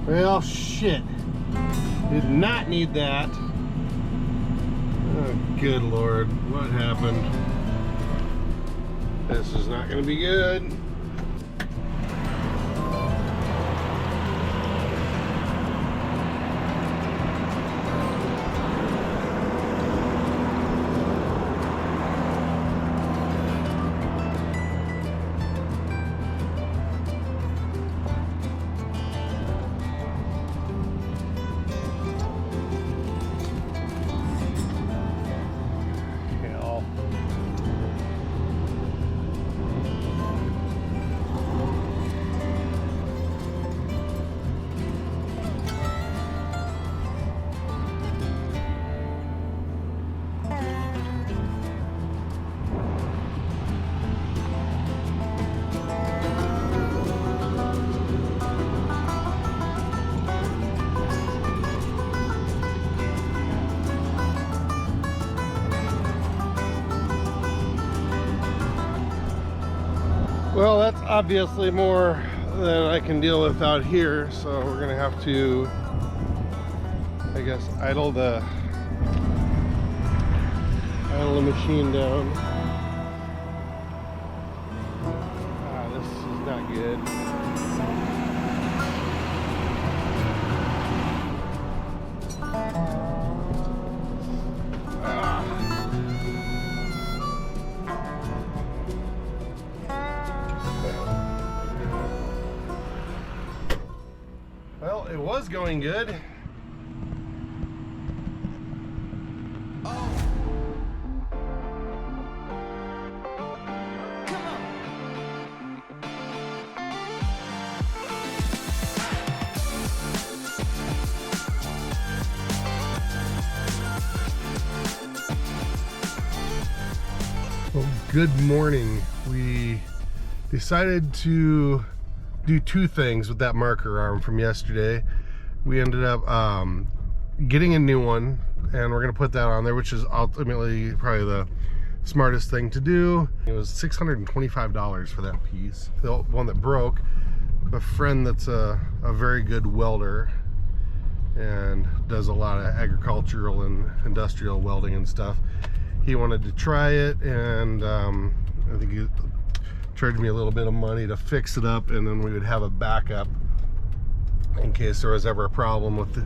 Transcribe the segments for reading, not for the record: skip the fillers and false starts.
Well, shit. Did not need that. Oh, good Lord. What happened? This is not going to be good. Well, that's obviously more than I can deal with out here, so we're gonna have to, I guess, idle the machine down. This is not good. Well, it was going good. Well, good morning. We decided to do two things with that marker arm from yesterday. We ended up getting a new one, and we're gonna put that on there, which is ultimately probably the smartest thing to do. It was $625 for that piece. The one that broke, a friend that's a very good welder and does a lot of agricultural and industrial welding and stuff, he wanted to try it, and I think he charged me a little bit of money to fix it up, and then we would have a backup in case there was ever a problem with it.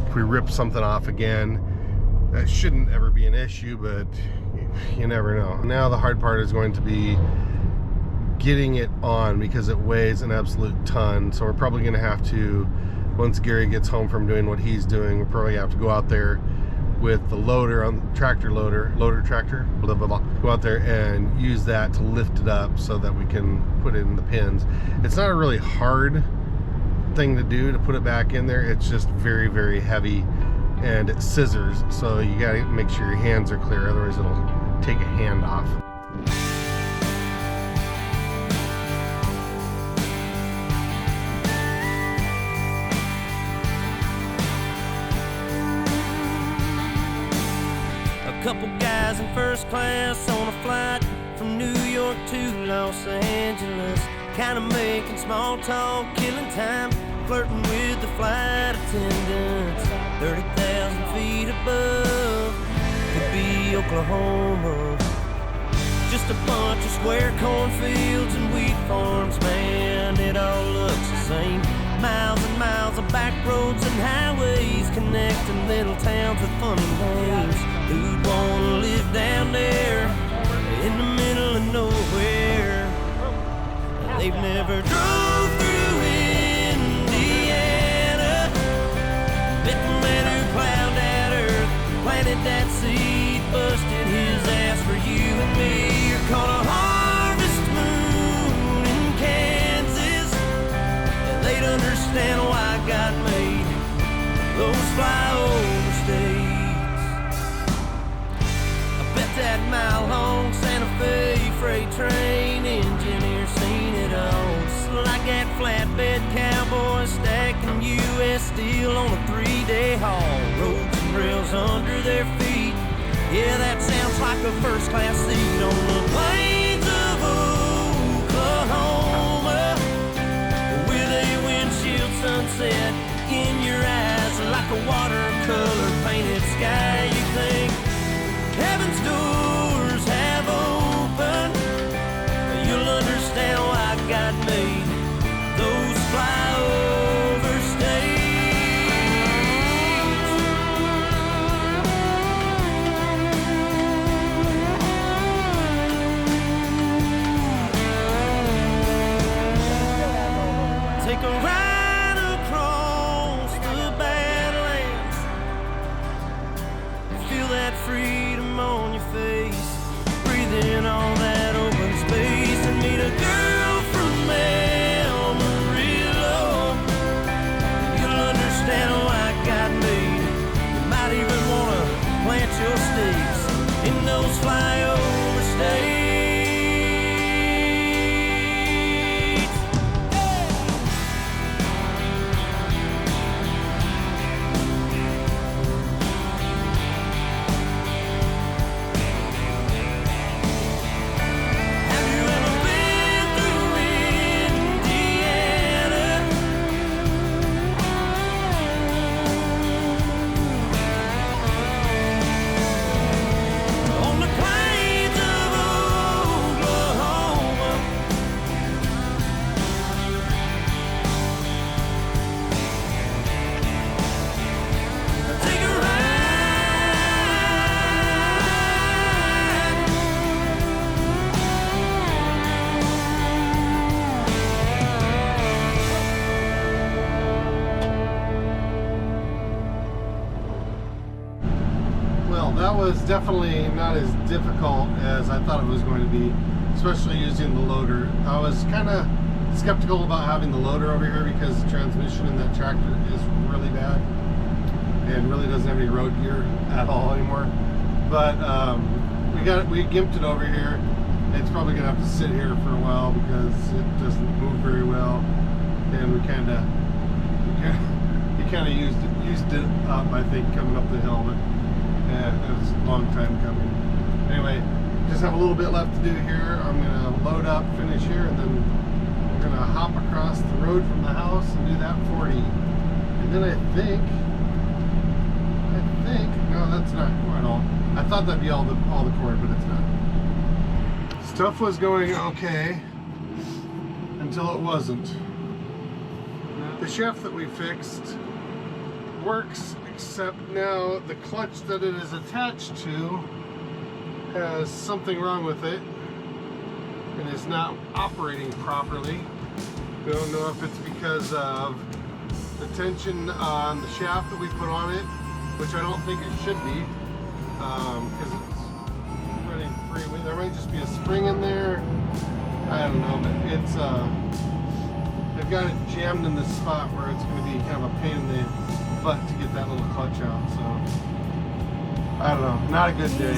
If we ripped something off again, that shouldn't ever be an issue, but you never know. Now the hard part is going to be getting it on, because it weighs an absolute ton. So we're probably going to have to, once Gary gets home from doing what he's doing, we're probably have to go out there with the loader, on the loader tractor, blah blah blah, go out there and use that to lift it up so that we can put it in the pins. It's not a really hard thing to do to put it back in there. It's just very, very heavy, and it scissors, so you gotta make sure your hands are clear, otherwise it'll take a hand off. Couple guys in first class on a flight from New York to Los Angeles, kind of making small talk, killing time, flirting with the flight attendants. 30,000 feet above could be Oklahoma. Just a bunch of square cornfields and wheat farms, man, it all looks the same. Miles and miles of back roads and highways connecting little towns with funny names. Who'd wanna live down there in the middle of nowhere? They've never drove through Indiana, met the man who plowed that earth, planted that seed, busted his ass for you and me, or caught a harvest moon in Kansas, and they'd understand why God made those flyover states. That mile-long Santa Fe freight train engineer seen it all. Just like that flatbed cowboy stacking U.S. steel on a 3-day haul. Roads and rails under their feet. Yeah, that sounds like a first-class seat on the plains of Oklahoma, with a windshield sunset Go right across the Badlands. Feel that freedom on your face. Breathe in all that open space and meet a girl from Amarillo. You'll understand why God made it. You might even wanna plant your stakes in those flyover states. Have you ever been through Indiana? On the plains of Oklahoma? Take a ride. Well, that was definitely not as difficult as I thought it was going to be, especially using the loader. I was kind of skeptical about having the loader over here because the transmission in that tractor is really bad and really doesn't have any road gear at all anymore. But we gimped it over here. It's probably gonna have to sit here for a while because it doesn't move very well, and we kind of used it up, I think, coming up the hill. But it was a long time coming. Anyway, just have a little bit left to do here. I'm gonna load up, finish here, and then we're gonna hop across the road from the house and do that 40. And then I think no, that's not quite all. I thought that'd be all the cord, but it's not. Stuff was going okay until it wasn't. The shaft that we fixed works, except now the clutch that it is attached to has something wrong with it and is not operating properly. We don't know if it's because of the tension on the shaft that we put on it, which I don't think it should be, because it's running free. There might just be a spring in there. I don't know, but it's they've got it jammed in this spot where it's going to be kind of a pain in the butt to get that little clutch out. So I don't know, not a good day.